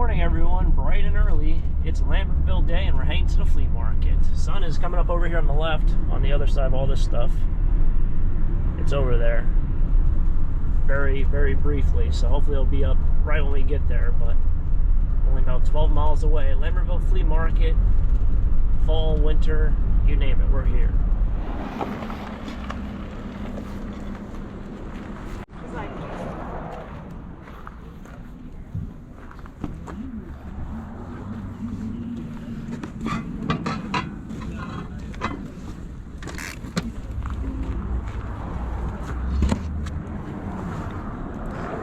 morning, everyone. Bright and early. It's Lambertville Day, and we're heading to the flea market. Sun is coming up over here on the left, on the other side of all this stuff. It's over there. Very, very briefly, so hopefully it'll be up right when we get there, but only about 12 miles away. Lambertville Flea Market, fall, winter, you name it, we're here.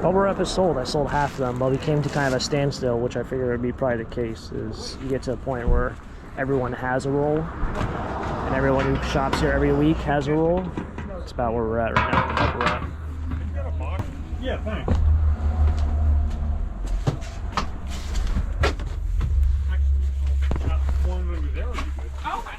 Bubble wrap is sold. I sold half of them, but we came to kind of a standstill, which I figured would be probably the case. Is you get to a point where everyone has a roll, and everyone who shops here every week has a roll. That's about where we're at right now with the bubble wrap. You got a box? Yeah, thanks. Actually, one over there would be good. Oh, okay.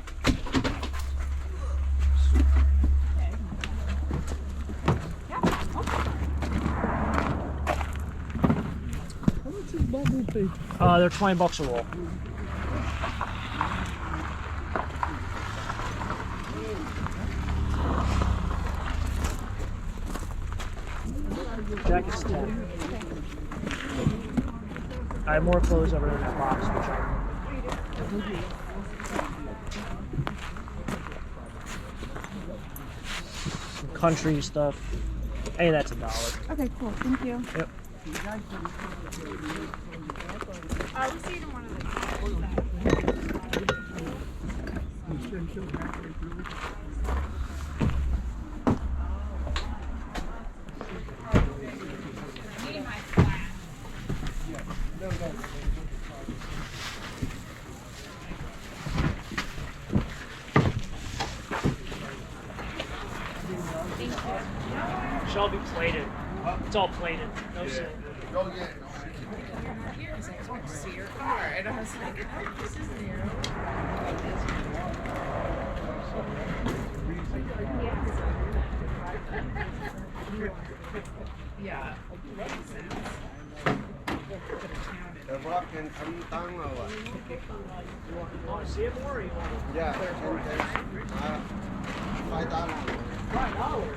They're $20 a roll. Jacket's 10. I have more clothes over there in that box, which some country stuff. Hey, that's $1. Okay, cool. Thank you. Yep. We see it in one of the Should all be plated. It's all plated. No sin. see your card. I was like, oh, this is new. Yeah. The rock can come down or what? You want to see it more, or you want to? Yeah, $5. $5.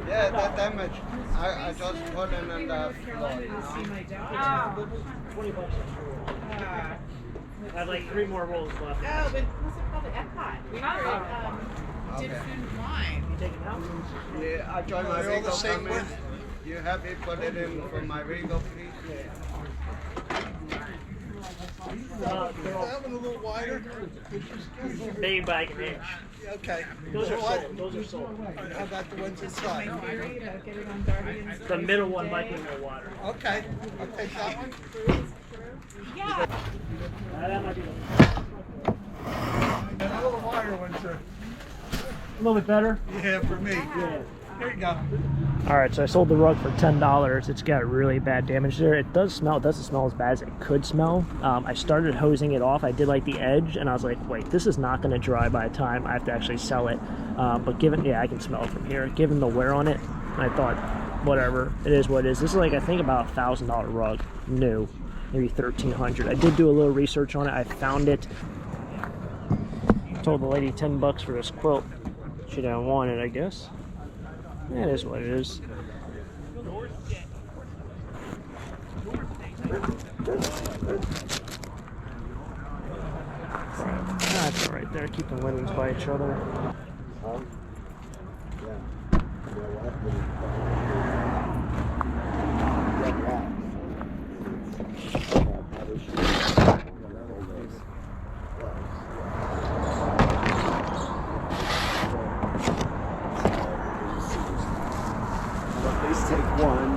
Yeah, that damage. I just put it on the floor. Oh. $20 extra roll. I have like 3 more rolls left. Oh, but what's it called? The Epcot. We did Okay. food and wine. You take it out? Yeah, I joined my Rigo coming. You have me put it in for my Rigo, please? They're all That one a little wider. big bag an inch. Okay. Those are sold. Those are sold. How about the ones inside? My theory about getting on Guardians. The middle one might be more water. Okay. I'll take that one. Yeah. That might be And a little wider one, sir. a little bit better. Yeah, for me. Yeah. Here you go. Alright, so I sold the rug for $10. It's got really bad damage there. It does smell. It doesn't smell as bad as it could smell. I started hosing it off. I did like the edge, and I was like, wait, this is not going to dry by the time I have to actually sell it. But given, yeah, I can smell it from here. Given the wear on it, I thought, whatever, it is what it is. This is like, I think about a $1,000 rug, new, maybe $1,300. I did do a little research on it. I found it. I told the lady $10 for this quilt. She didn't want it, I guess. Yeah, it is what it is. That's all right there, keeping linens by each other. Take one.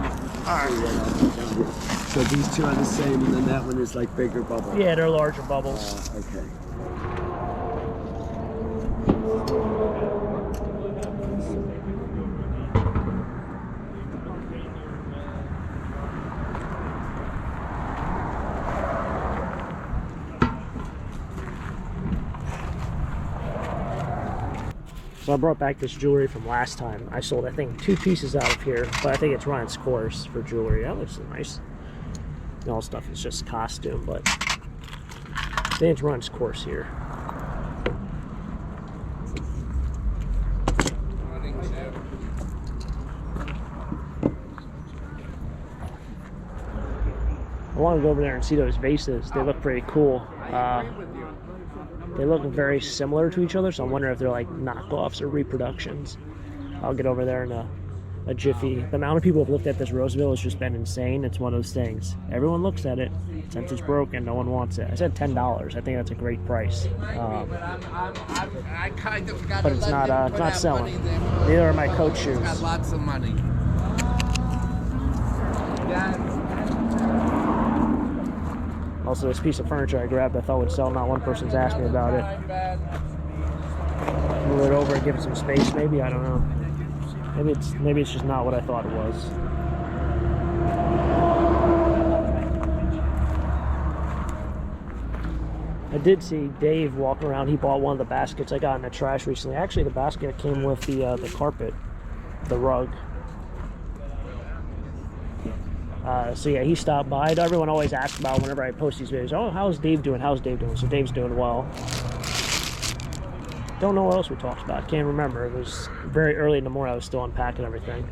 So these two are the same, and then that one is like bigger bubbles. Yeah, they're larger bubbles. Okay. So I brought back this jewelry from last time. I sold, I think, 2 pieces out of here, but I think it's run its course for jewelry. That looks nice. And all stuff is just costume, but Dan's run its course here. I want to go over there and see those vases. They look pretty cool. They look very similar to each other, so I'm wondering if they're like knockoffs or reproductions. I'll get over there in a jiffy. The amount of people who have looked at this Roseville has just been insane. It's one of those things. Everyone looks at it. Since it's broken, no one wants it. I said $10. I think that's a great price. I kind of got But it's not selling. Neither are my coach shoes. Got lots of money. Also, this piece of furniture I grabbed I thought would sell. Not one person's asked me about it. Move it over and give it some space, maybe. I don't know. Maybe it's just not what I thought it was. I did see Dave walking around. He bought one of the baskets I got in the trash recently. Actually, the basket came with the carpet, the rug. So yeah, he stopped by. Everyone always asks about whenever I post these videos. Oh, how's Dave doing? How's Dave doing? So Dave's doing well. Don't know what else we talked about. Can't remember. It was very early in the morning. I was still unpacking everything.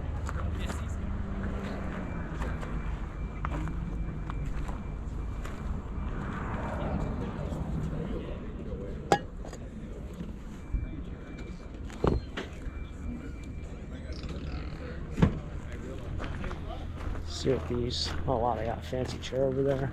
See what these. Oh wow, they got a fancy chair over there.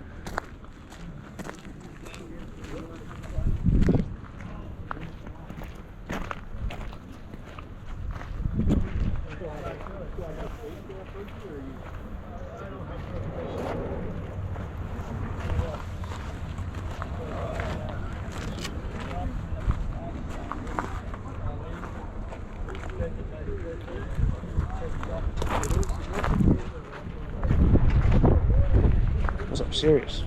I'm serious.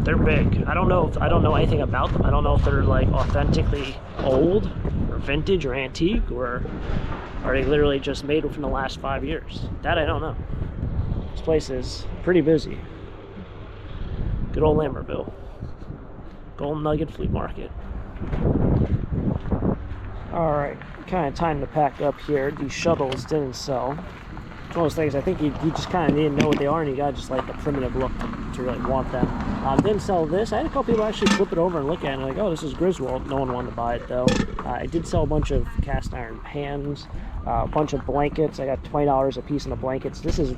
They're big. I don't know anything about them. I don't know if they're like authentically old or vintage or antique, or are they literally just made within the last 5 years? That I don't know. This place is pretty busy. Good old Lambertville. Golden Nugget Flea Market. Alright, kind of time to pack up here. These shuttles didn't sell. It's one of those things, I think you just kind of need to know what they are, and you got just like the primitive look to really want them. Didn't sell this. I had a couple people actually flip it over and look at it and like, oh, this is Griswold. No one wanted to buy it though. I did sell a bunch of cast iron pans, a bunch of blankets. I got $20 a piece in the blankets. This is,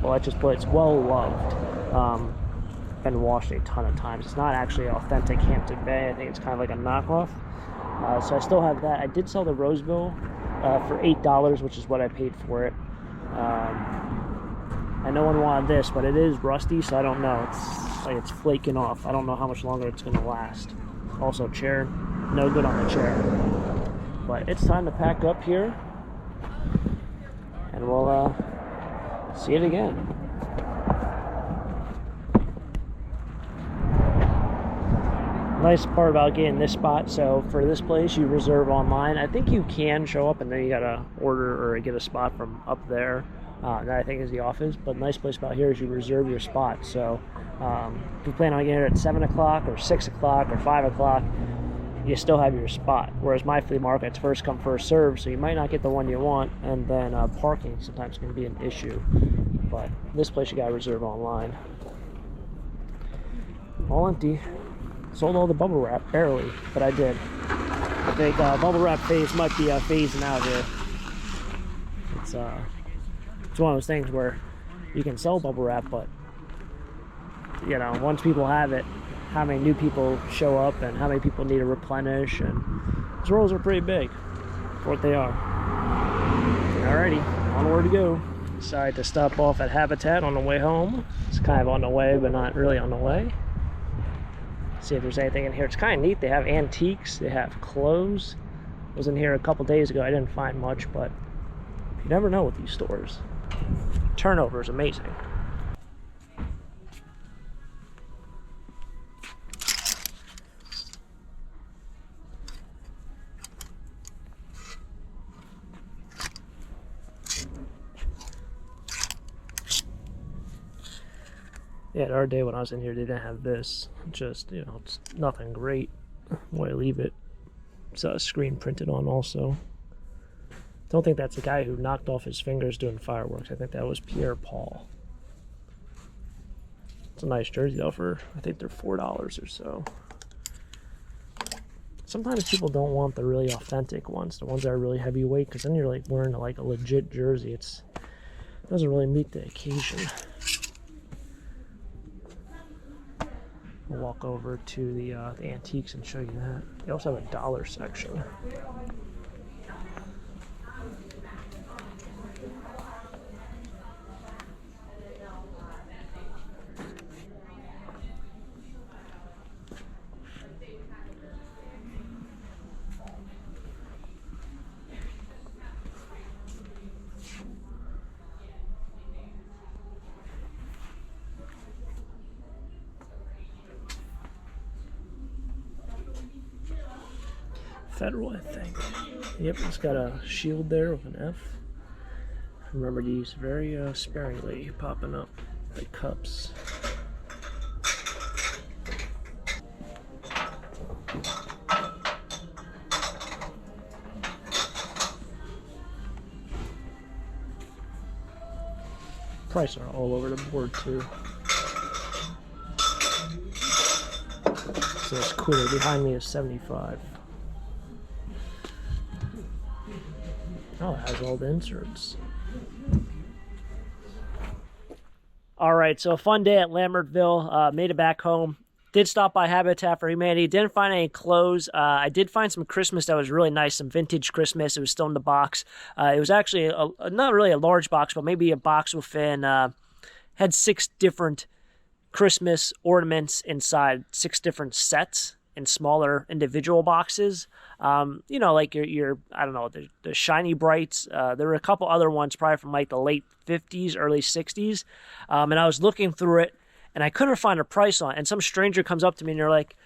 well, I just put, it's well loved. Been washed a ton of times. It's not actually authentic Hampton Bay. I think it's kind of like a knockoff. So I still have that. I did sell the Roseville for $8, which is what I paid for it. And no one wanted this, but it is rusty, so I don't know. It's like it's flaking off. I don't know how much longer it's going to last. Also, chair, no good on the chair. But it's time to pack up here, and we'll see it again. Nice part about getting this spot, so for this place you reserve online. I think you can show up and then you gotta order or get a spot from up there. That I think is the office, but the nice place about here is you reserve your spot. So if you plan on getting here at 7 o'clock or 6 o'clock or 5 o'clock, you still have your spot. Whereas my flea market, it's first come first serve, so you might not get the one you want, and then parking sometimes can be an issue. But this place you gotta reserve online. All empty. Sold all the bubble wrap, barely, but I did. I think bubble wrap phase might be phasing out here. It's one of those things where you can sell bubble wrap, but you know, once people have it, how many new people show up and how many people need to replenish, and those rolls are pretty big for what they are. Alrighty, onward to go. Decided to stop off at Habitat on the way home. It's kind of on the way, but not really on the way. See if there's anything in here. It's kind of neat. They have antiques, they have clothes. I was in here a couple days ago. I didn't find much, but you never know with these stores. Turnover is amazing. Yeah, the other day when I was in here, they didn't have this. Just, you know, it's nothing great. Why leave it? It's screen printed on also. Don't think that's the guy who knocked off his fingers doing fireworks. I think that was Pierre Paul. It's a nice jersey though for, I think they're $4 or so. Sometimes people don't want the really authentic ones, the ones that are really heavyweight, because then you're like wearing like a legit jersey. It doesn't really meet the occasion. We'll walk over to the antiques and show you that. They also have a dollar section. Federal, I think. Yep, it's got a shield there with an F. Remember these very sparingly popping up like cups. Prices are all over the board too. So it's cooler. Behind me is 75. Oh, it has all the inserts. All right, so a fun day at Lambertville. Made it back home. Did stop by Habitat for Humanity. Didn't find any clothes. I did find some Christmas that was really nice, some vintage Christmas. It was still in the box. It was actually not really a large box, but maybe a box within, had 6 different Christmas ornaments inside, 6 different sets in smaller individual boxes. You know, like your I don't know, the Shiny Brights. There were a couple other ones probably from like the late 50s, early 60s. And I was looking through it and I couldn't find a price on it. And some stranger comes up to me and they're like,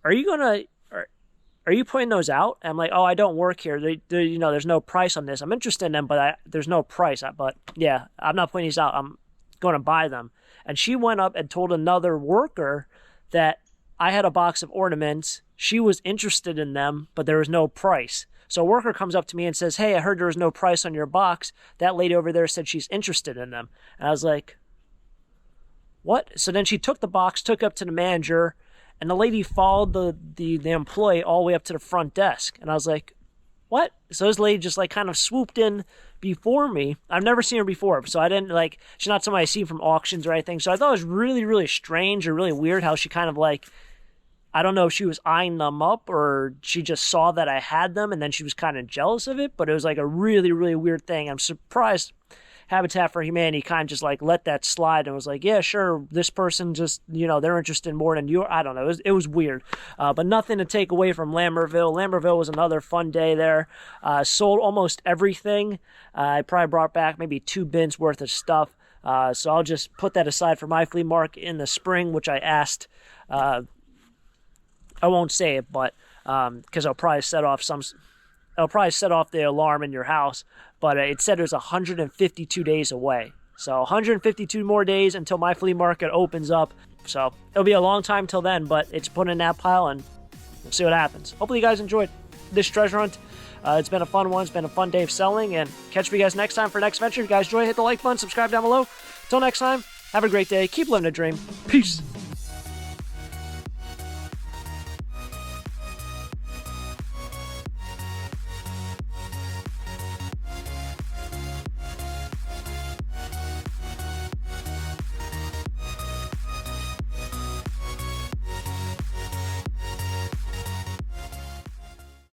are you putting those out? And I'm like, oh, I don't work here. You know, there's no price on this. I'm interested in them, but there's no price. But yeah, I'm not putting these out. I'm going to buy them. And she went up and told another worker that I had a box of ornaments. She was interested in them, but there was no price. So a worker comes up to me and says, hey, I heard there was no price on your box. That lady over there said she's interested in them. And I was like, what? So then she took the box, took it up to the manager, and the lady followed the employee all the way up to the front desk. And I was like, what? So this lady just like kind of swooped in before me. I've never seen her before, so I didn't like, she's not somebody I see from auctions or anything. So I thought it was really, really strange or really weird how she kind of like, I don't know if she was eyeing them up or she just saw that I had them and then she was kind of jealous of it, but it was like a really, really weird thing. I'm surprised Habitat for Humanity kind of just like let that slide and was like, yeah, sure, this person just, you know, they're interested more than you. I don't know. It was weird, but nothing to take away from Lambertville. Lambertville was another fun day there. Sold almost everything. I probably brought back maybe 2 bins worth of stuff. So I'll just put that aside for my flea market in the spring, which I asked. I won't say it, but because I'll probably set off the alarm in your house. But it said it was 152 days away. So 152 more days until my flea market opens up. So it'll be a long time till then, but it's put in that pile and we'll see what happens. Hopefully you guys enjoyed this treasure hunt. It's been a fun one. It's been a fun day of selling, and catch you guys next time for next venture. If you guys enjoy, hit the like button, subscribe down below. Till next time, have a great day. Keep living a dream. Peace.